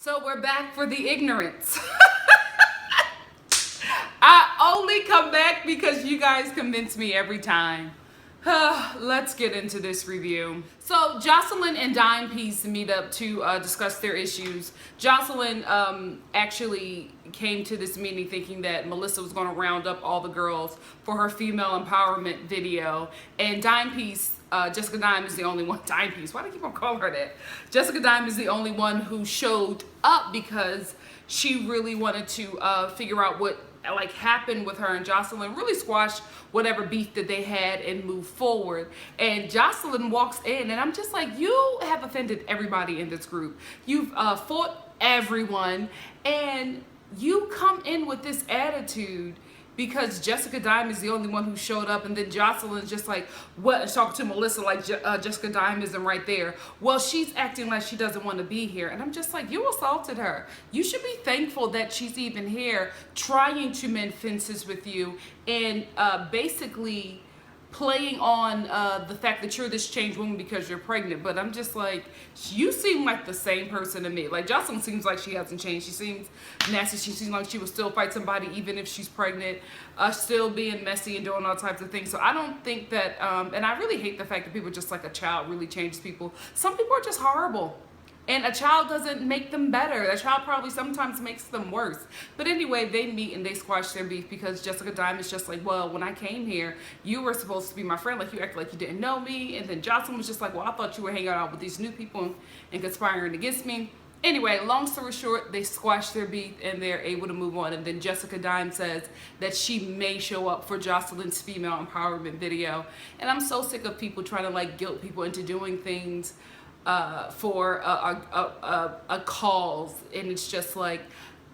So we're back for the ignorance. I only come back because you guys convince me every time. Let's get into this review. So Joseline and Dime Piece meet up to discuss their issues. Joseline actually came to this meeting thinking that Melissa was going to round up all the girls for her female empowerment video. And Dime Piece, Jessica Dime is the only one. Dime Piece, why do I keep on calling her that? Jessica Dime is the only one who showed up because she really wanted to figure out what happened with her and Joseline, really squash whatever beef that they had and move forward. And Joseline walks in and I'm just like, you have offended everybody in this group. You've fought everyone and you come in with this attitude because Jessica Dime is the only one who showed up, and then Joseline's just like, what? And talking to Melissa like Jessica Dime isn't right there. Well, she's acting like she doesn't want to be here. And I'm just like, you assaulted her. You should be thankful that she's even here trying to mend fences with you and basically playing on the fact that you're this changed woman because you're pregnant. But I'm just like, you seem like the same person to me. Like, Joseline seems like she hasn't changed. She seems nasty. She seems like she would still fight somebody even if she's pregnant, still being messy and doing all types of things. So I don't think that, and I really hate the fact that people just like a child really changes people. Some people are just horrible. And a child doesn't make them better. A child probably sometimes makes them worse. But anyway, they meet and they squash their beef because Jessica Dime is just like, well, when I came here, you were supposed to be my friend. Like, you acted like you didn't know me. And then Joseline was just like, well, I thought you were hanging out with these new people and conspiring against me. Anyway, long story short, they squash their beef and they're able to move on. And then Jessica Dime says that she may show up for Joseline's female empowerment video. And I'm so sick of people trying to like guilt people into doing things for a cause, and it's just like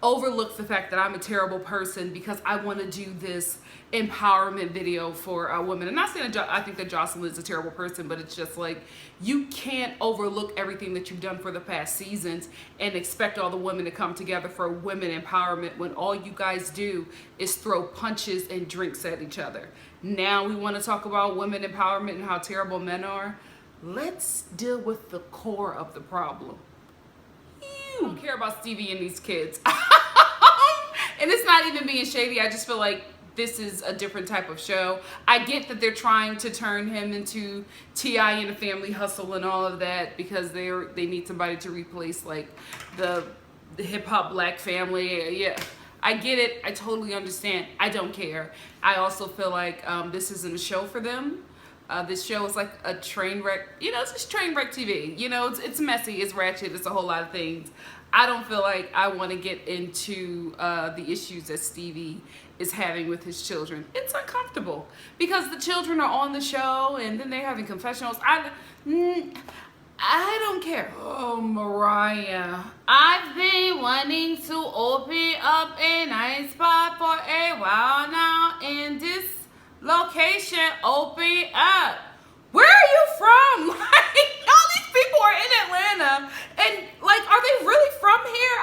overlook the fact that I'm a terrible person because I want to do this empowerment video for a woman. I'm not saying that I think that Joseline is a terrible person, but it's just like you can't overlook everything that you've done for the past seasons and expect all the women to come together for women empowerment when all you guys do is throw punches and drinks at each other. Now we want to talk about women empowerment and how terrible men are. Let's deal with the core of the problem. You don't care about Stevie and these kids. And it's not even being shady. I just feel like this is a different type of show. I get that they're trying to turn him into T.I. and a Family Hustle and all of that because they need somebody to replace like the hip hop black family. Yeah. I get it. I totally understand. I don't care. I also feel like this isn't a show for them. This show is like a train wreck. You know, it's just train wreck TV. You know, it's messy, it's ratchet, it's a whole lot of things. I don't feel like I want to get into the issues that Stevie is having with his children. It's uncomfortable because the children are on the show and then they're having confessionals. I don't care. Oh, Mariah. I've been wanting to open up a nice spot for a while now in this location. Open up. Where are you from? Like, all these people are in Atlanta and like, are they really from here?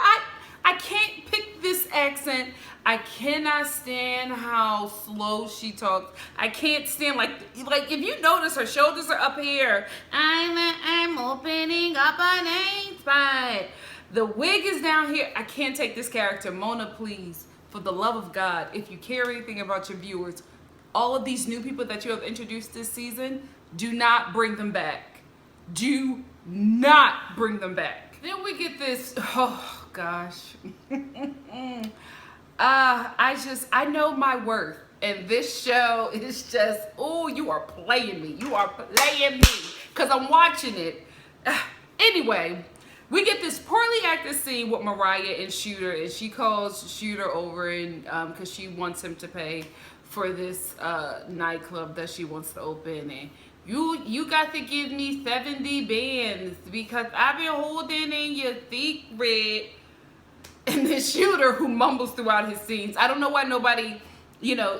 I can't pick this accent. I cannot stand how slow she talks. I can't stand like if you notice her shoulders are up here. I'm opening up a nice spot. The wig is down here. I can't take this character. Mona, please, for the love of God, if you care anything about your viewers, all of these new people that you have introduced this season, do not bring them back. Do not bring them back. Then we get this, oh gosh. I know my worth. And this show is just, oh, you are playing me. You are playing me. Because I'm watching it. Anyway, we get this poorly acted scene with Mariah and Shooter. And she calls Shooter over and because she wants him to pay for this nightclub that she wants to open, and you got to give me 70 bands because I've been holding in your secret. And the Shooter, who mumbles throughout his scenes, I don't know why nobody,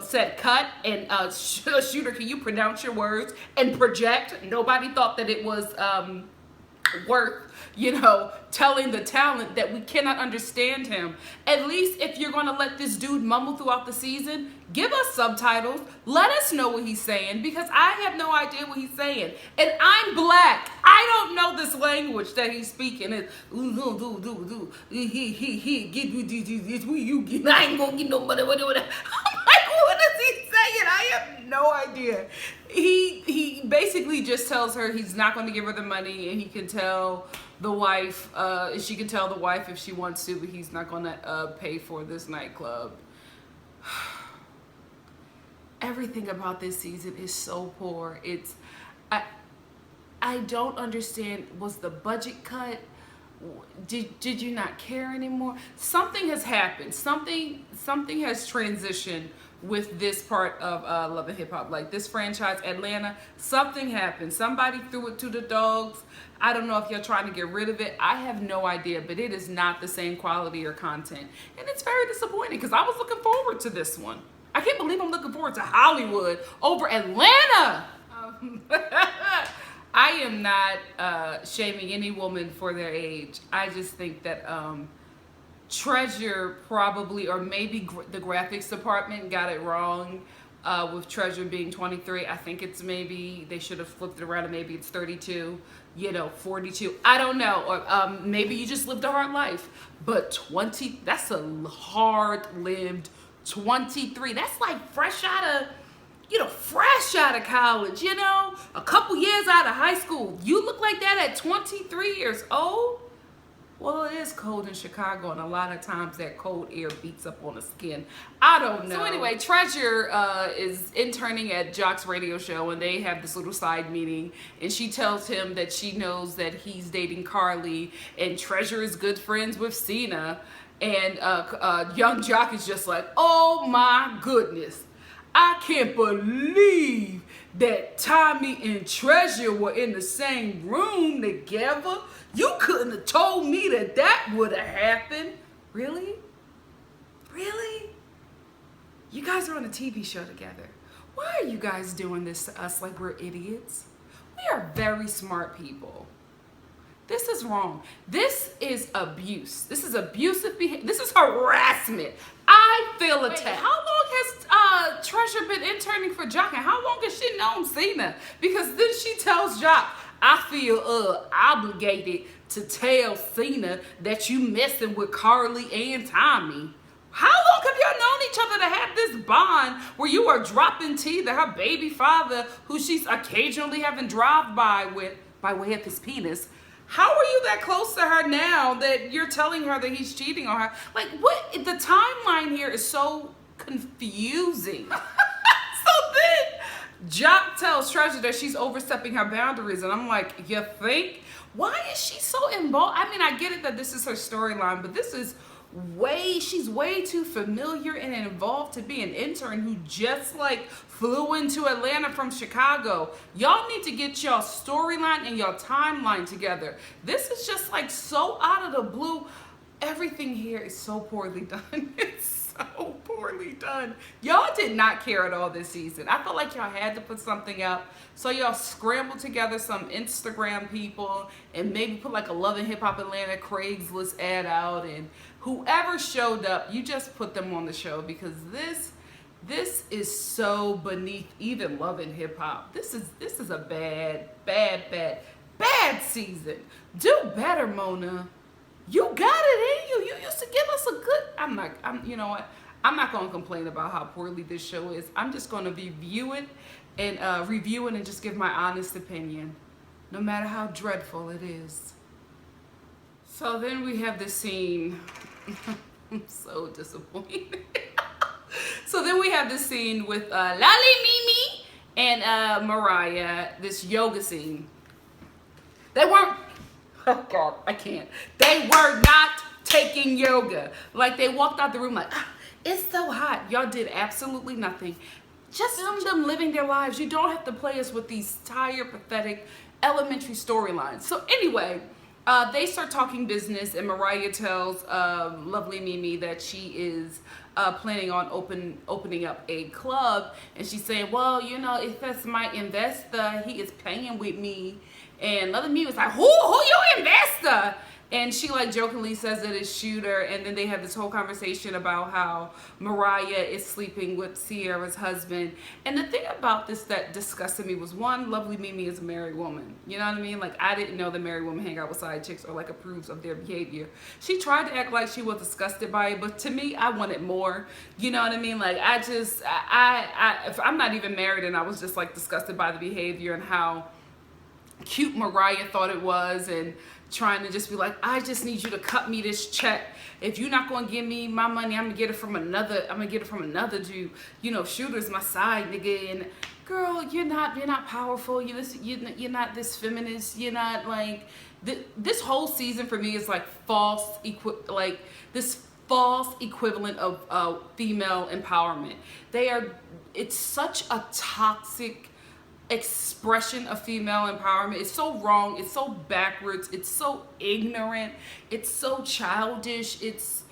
said cut and Shooter, can you pronounce your words and project? Nobody thought that it was worth, telling the talent that we cannot understand him. At least if you're going to let this dude mumble throughout the season, give us subtitles. Let us know what he's saying, because I have no idea what he's saying. And I'm black. I don't know this language that he's speaking. I ain't gonna get no money. I'm like, what is he saying? I have no idea. He basically just tells her he's not going to give her the money, and he can tell the wife, she can tell the wife if she wants to, but he's not going to pay for this nightclub. Everything about this season is so poor. I don't understand. Was the budget cut? Did you not care anymore? Something has happened. Something has transitioned with this part of Love and Hip Hop. Like this franchise, Atlanta, something happened. Somebody threw it to the dogs. I don't know if you're trying to get rid of it. I have no idea, but it is not the same quality or content. And it's very disappointing, because I was looking forward to this one. I can't believe I'm looking forward to Hollywood over Atlanta. I am not shaming any woman for their age. I just think that Treasure probably, or maybe the graphics department got it wrong with Treasure being 23. I think it's maybe they should have flipped it around and maybe it's 32, 42. I don't know. Or maybe you just lived a hard life. But 20, that's a hard-lived 23. That's like fresh out of college, a couple years out of high school. You look like that at 23 years old? Well, it is cold in Chicago, and a lot of times that cold air beats up on the skin. I don't know. So anyway, Treasure is interning at Jock's radio show, and they have this little side meeting, and she tells him that she knows that he's dating Carly, and Treasure is good friends with Cena, and young Jock is just like, oh my goodness, I can't believe that Tommy and Treasure were in the same room together. You couldn't have told me that would have happened. Really? Really? You guys are on a TV show together. Why are you guys doing this to us like we're idiots? We are very smart people. This is wrong. This is abuse. This is abusive behavior. This is harassment. I feel attacked. How long has Treasure been interning for Jock, and how long has she known Cena? Because then she tells Jock, I feel obligated to tell Cena that you messing with Carly and Tommy. How long have y'all known each other to have this bond where you are dropping tea that her baby father, who she's occasionally having drive-by with by way of his penis, how are you that close to her now that you're telling her that he's cheating on her? Like, what? The timeline here is so confusing. So then Jock tells Treasure that she's overstepping her boundaries, and I'm like, you think? Why is she so involved? I mean, I get it that this is her storyline, but this is she's way too familiar and involved to be an intern who just like flew into Atlanta from Chicago. Y'all need to get y'all storyline and y'all timeline together. This is just like so out of the blue. Everything here is so poorly done. It's so poorly done. Y'all did not care at all this season. I felt like y'all had to put something up. So y'all scrambled together some Instagram people and maybe put like a Love and Hip Hop Atlanta Craigslist ad out, and whoever showed up, you just put them on the show, because this is so beneath even Love and Hip Hop. This is a bad season. Do better, Mona. You got it in you. You used to give us a good. You know what? I'm not gonna complain about how poorly this show is. I'm just gonna review it and just give my honest opinion, no matter how dreadful it is. So then we have this scene. I'm so disappointed. So then we have this scene with Lali, Mimi, and Mariah, this yoga scene. They weren't, oh God, I can't. They were not taking yoga. Like, they walked out the room like, it's so hot. Y'all did absolutely nothing. Just film them living their lives. You don't have to play us with these tired, pathetic, elementary storylines. So anyway, they start talking business, and Mariah tells lovely Mimi that she is planning on opening up a club, and she's saying, well, you know, if that's my investor, he is paying with me, And Another Meme was like, who you investor? And she like jokingly says that it's Shooter, and then they have this whole conversation about how Mariah is sleeping with Sierra's husband. And the thing about this that disgusted me was, one, Lovely Mimi is a married woman. You know what I mean? Like, I didn't know that married women hang out with side chicks or like approves of their behavior. She tried to act like she was disgusted by it, but to me, I wanted more. You know what I mean? Like, if I'm not even married, and I was just like disgusted by the behavior and how cute Mariah thought it was, and trying to just be like, I just need you to cut me this check. If you're not gonna give me my money, I'm gonna get it from another dude. You know, Shooter's my side nigga. And girl, you're not powerful. You're not this feminist. You're not like this whole season for me is like this false equivalent of female empowerment. It's such a toxic expression of female empowerment. It's so wrong, it's so backwards, it's so ignorant, it's so childish, it's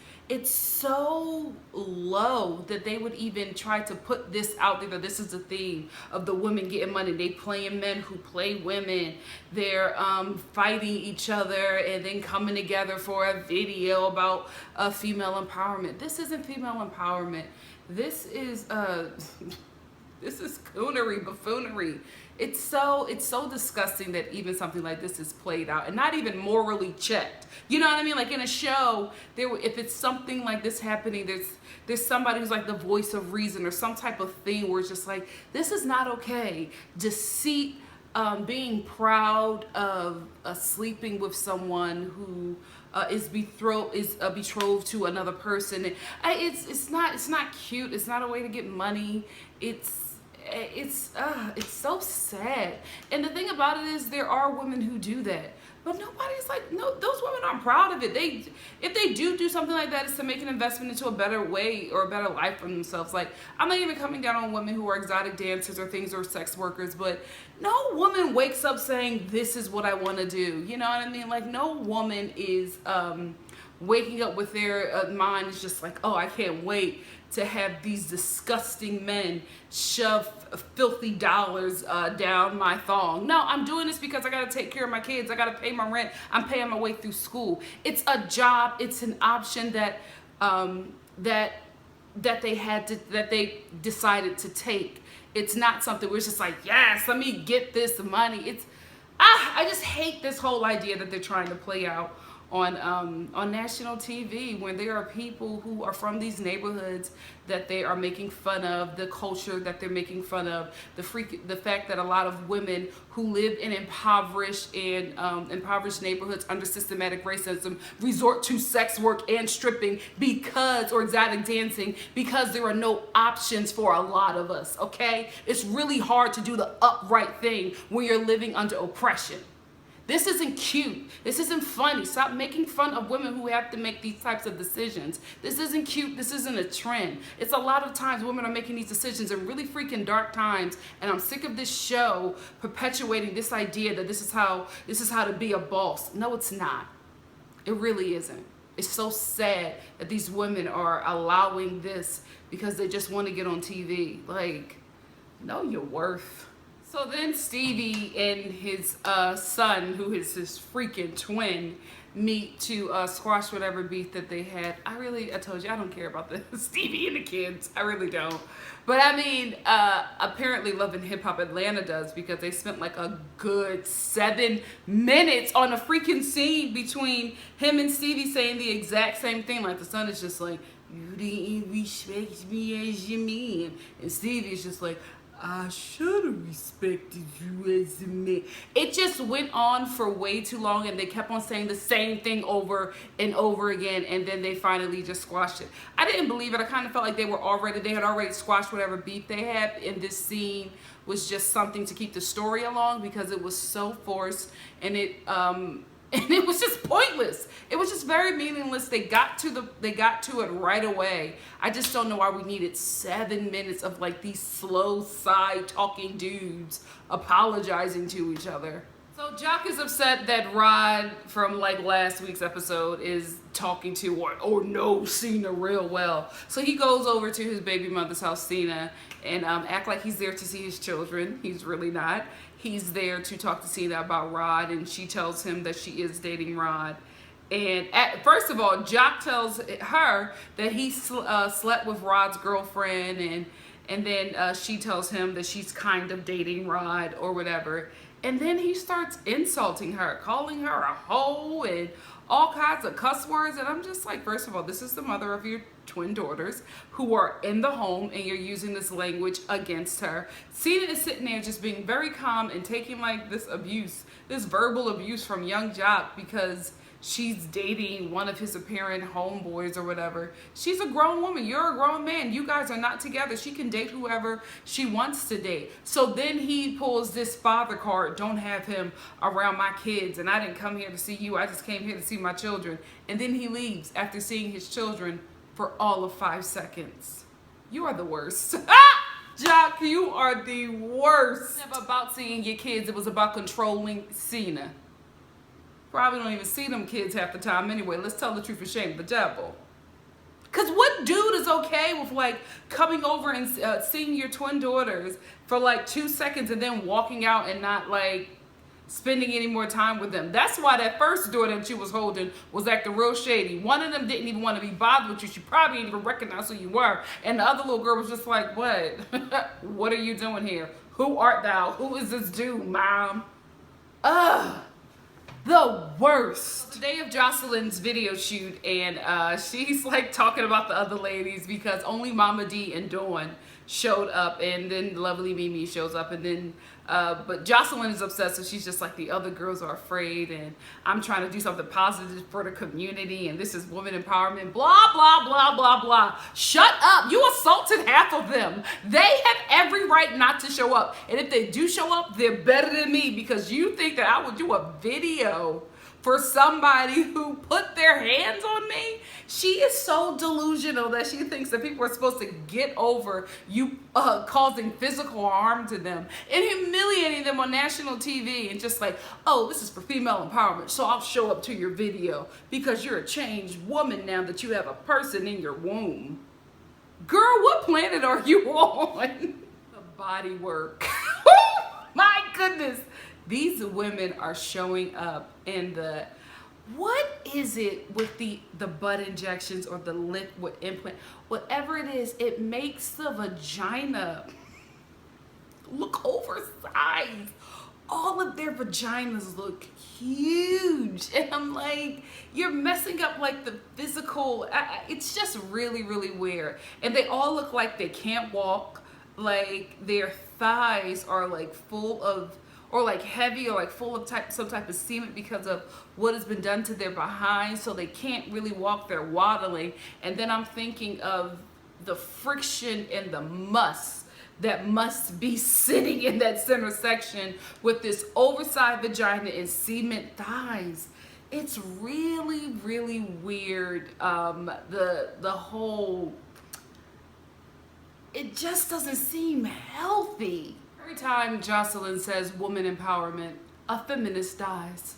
so low that they would even try to put this out there, that this is the theme of the women getting money. They playing men who play women. They're fighting each other and then coming together for a video about female empowerment. This isn't female empowerment. This is this is coonery, buffoonery. It's so disgusting that even something like this is played out and not even morally checked. You know what I mean? Like in a show, if it's something like this happening, there's somebody who's like the voice of reason or some type of thing where it's just like, this is not okay. Deceit, being proud of sleeping with someone who is betrothed to another person. It's not cute. It's not a way to get money. It's so sad. And the thing about it is, there are women who do that, but nobody's like, no, those women aren't proud of it. If they do something like that, it's to make an investment into a better way or a better life for themselves. Like, I'm not even coming down on women who are exotic dancers or things, or sex workers, but no woman wakes up saying, this is what I want to do. You know what I mean? Like, no woman is waking up with their mind is just like, oh, I can't wait to have these disgusting men shove filthy dollars down my thong. No, I'm doing this because I gotta take care of my kids. I gotta pay my rent. I'm paying my way through school. It's a job. It's an option that they decided to take. It's not something where it's just like, yes, let me get this money. I just hate this whole idea that they're trying to play out on national TV, when there are people who are from these neighborhoods that they are making fun of, the culture that they're making fun of, the fact that a lot of women who live in impoverished neighborhoods under systematic racism resort to sex work and stripping or exotic dancing because there are no options for a lot of us, okay? It's really hard to do the upright thing when you're living under oppression. This isn't cute. This isn't funny. Stop making fun of women who have to make these types of decisions. This isn't cute. This isn't a trend. It's a lot of times women are making these decisions in really freaking dark times, and I'm sick of this show perpetuating this idea that this is how to be a boss. No, it's not. It really isn't. It's so sad that these women are allowing this because they just want to get on TV. Like, know your worth. So then Stevie and his son, who is his freaking twin, meet to squash whatever beef that they had. I told you, I don't care about the Stevie and the kids. I really don't. But I mean, apparently Love and Hip Hop Atlanta does, because they spent like a good 7 minutes on a freaking scene between him and Stevie saying the exact same thing. Like, the son is just like, you didn't respect me as your man. And Stevie is just like, I should have respected you as a man. It just went on for way too long, and they kept on saying the same thing over and over again, and then they finally just squashed it. I didn't believe it. I kind of felt like they had already squashed whatever beef they had, and this scene was just something to keep the story along, because it was so forced, and it was just pointless. It was just very meaningless. They got to it right away. I just don't know why we needed 7 minutes of like these slow side talking dudes apologizing to each other. So Jock is upset that Rod from like last week's episode is talking to or knows Cena real well. So he goes over to his baby mother's house, Cena, and act like he's there to see his children. He's really not. He's there to talk to Cena about Rod, and she tells him that she is dating Rod. And first of all, Jock tells her that he slept with Rod's girlfriend, and then she tells him that she's kind of dating Rod or whatever. And then he starts insulting her, calling her a hoe and all kinds of cuss words. And I'm just like, first of all, this is the mother of your twin daughters who are in the home, and you're using this language against her. Cena is sitting there just being very calm and taking like this abuse, this verbal abuse from young Jock because she's dating one of his apparent homeboys or whatever. She's a grown woman. You're a grown man. You guys are not together. She can date whoever she wants to date. So then he pulls this father card. Don't have him around my kids. And I didn't come here to see you. I just came here to see my children. And then he leaves after seeing his children for all of 5 seconds. You are the worst. Jock, you are the worst. It was never about seeing your kids. It was about controlling Cena. Probably don't even see them kids half the time anyway. Let's tell the truth and shame the devil. Because what dude is okay with like coming over and seeing your twin daughters for like 2 seconds and then walking out and not like spending any more time with them? That's why that first daughter that you was holding was acting real shady. One of them didn't even want to be bothered with you. She probably didn't even recognize who you were. And the other little girl was just like, what? What are you doing here? Who art thou? Who is this dude, mom? Ugh. The worst. The day of Joseline's video shoot, and she's like talking about the other ladies because only Mama D and Dawn showed up, and then lovely Mimi shows up, and then but Joseline is upset, so she's just like, the other girls are afraid, and I'm trying to do something positive for the community, and this is women empowerment, blah blah blah blah blah. Shut up. You assaulted half of them. They have every right not to show up, and if they do show up, they're better than me because you think that I would do a video for somebody who put their hands on me. She is so delusional that she thinks that people are supposed to get over you causing physical harm to them and humiliating them on national TV and just like, oh, this is for female empowerment, so I'll show up to your video because you're a changed woman now that you have a person in your womb. Girl, what planet are you on? The body work. My goodness. These women are showing up in the, what is it with the butt injections or the liquid implant? Whatever it is, it makes the vagina look oversized. All of their vaginas look huge. And I'm like, you're messing up like the physical, it's just really, really weird. And they all look like they can't walk. Like their thighs are like full of, or like heavy or like full of some type of semen because of what has been done to their behind, so they can't really walk, they're waddling. And then I'm thinking of the friction and the muss that must be sitting in that center section with this oversized vagina and cement thighs. It's really, really weird. The whole, it just doesn't seem healthy. Every time Joseline says woman empowerment, a feminist dies.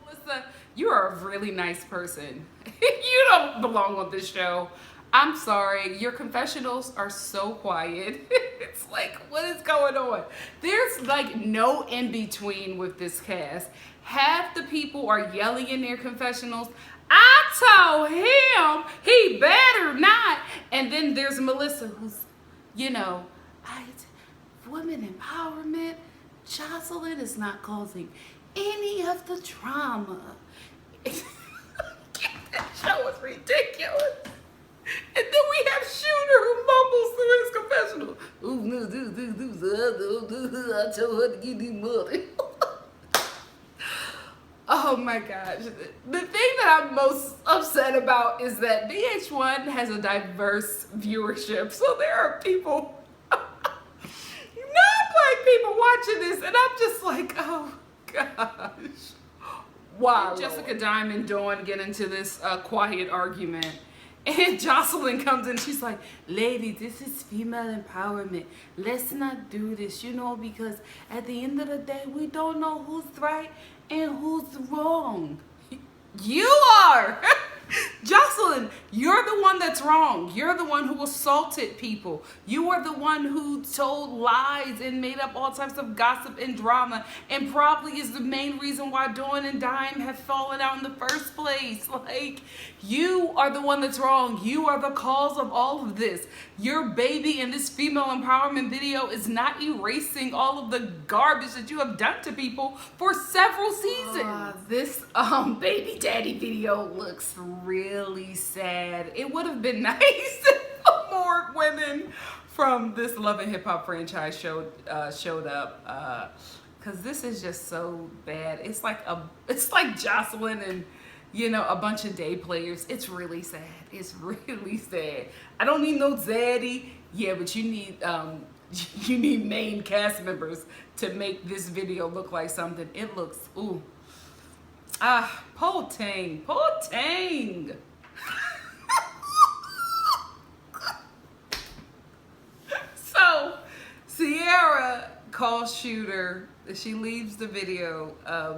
Melissa, you are a really nice person. You don't belong on this show. I'm sorry, your confessionals are so quiet. It's like, what is going on? There's like no in-between with this cast. Half the people are yelling in their confessionals, I told him he better not. And then there's Melissa who's, you know, women empowerment. Joseline is not causing any of the drama. That show is ridiculous. And then we have Shooter who mumbles through his confessional. I told her to get you money. Oh my gosh. The thing that I'm most upset about is that VH1 has a diverse viewership. So there are people, non-black people watching this, and I'm just like, oh gosh. Wow. Jessica Diamond Dawn get into this quiet argument. And Joseline comes in, she's like, lady, this is female empowerment. Let's not do this, you know, because at the end of the day, we don't know who's right and who's wrong. You are! Joseline, you're the one that's wrong. You're the one who assaulted people. You are the one who told lies and made up all types of gossip and drama, and probably is the main reason why Dawn and Dime have fallen out in the first place. Like, you are the one that's wrong. You are the cause of all of this. Your baby in this female empowerment video is not erasing all of the garbage that you have done to people for several seasons. This baby daddy video looks really sad. It would have been nice if more women from this Love and Hip Hop franchise showed up, because this is just so bad. It's like Joseline and, you know, a bunch of day players. It's really sad. It's really sad. I don't need no zaddy. Yeah, but you need main cast members to make this video look like something. It looks, ooh. Po Tang. So, Sierra calls Shooter. She leaves the video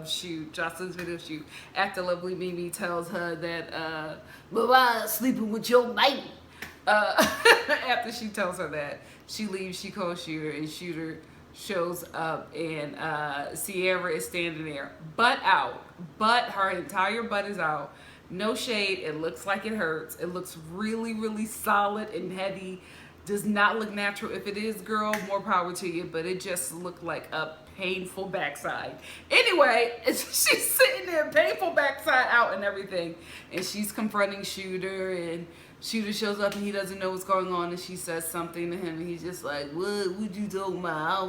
shoot, Joseline's video shoot, after Lovely Mimi tells her that Mariah's sleeping with your mate. After she tells her that, she leaves, she calls Shooter, and Shooter shows up, and Sierra is standing there, butt out. Her entire butt is out. No shade. It looks like it hurts. It looks really, really solid and heavy. Does not look natural. If it is, girl, more power to you, but it just looked like a painful backside. Anyway, she's sitting there, painful backside out and everything, and she's confronting Shooter, and Shooter shows up and he doesn't know what's going on, and she says something to him, and he's just like, what you talking about?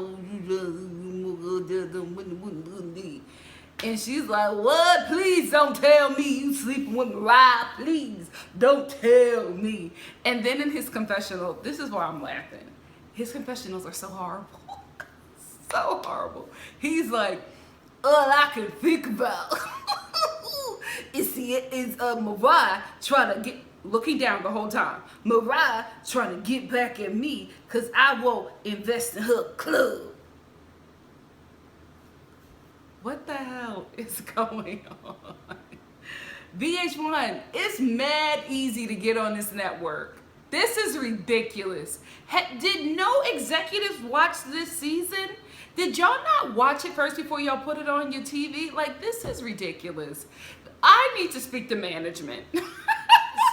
And she's like, what? Please don't tell me you sleeping with Mariah. Please don't tell me. And then in his confessional, this is why I'm laughing. His confessionals are so horrible. So horrible. He's like, all I can think about is Mariah trying to get, looking down the whole time, Mariah trying to get back at me because I won't invest in her club. What the hell is going on? VH1, it's mad easy to get on this network. This is ridiculous. Did no executives watch this season? Did y'all not watch it first before y'all put it on your TV? Like, this is ridiculous. I need to speak to management.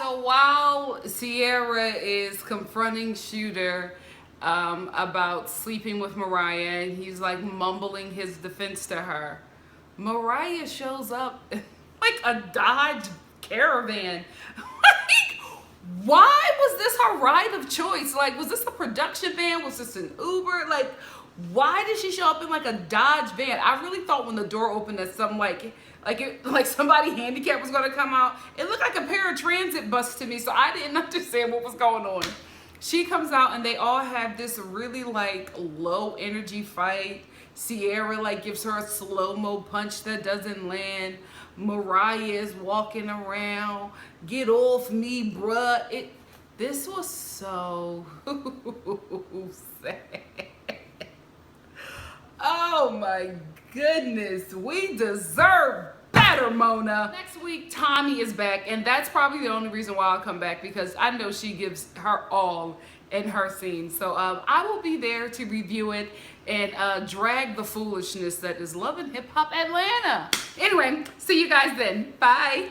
So while Sierra is confronting Shooter about sleeping with Mariah, and he's like mumbling his defense to her, Mariah shows up like a Dodge Caravan. Like, why was this her ride of choice? Like, was this a production van? Was this an Uber? Like, why did she show up in like a Dodge van? I really thought when the door opened that some like somebody handicapped was gonna come out. It looked like a paratransit bus to me, so I didn't understand what was going on. She comes out and they all have this really like low energy fight. Sierra like gives her a slow-mo punch that doesn't land. Mariah is walking around, get off me, bruh. This was so sad. Oh my goodness, we deserve better, Mona. Next week, Tommy is back, and that's probably the only reason why I'll come back, because I know she gives her all in her scene. So I will be there to review it and drag the foolishness that is Love and Hip Hop Atlanta. Anyway, see you guys then. Bye.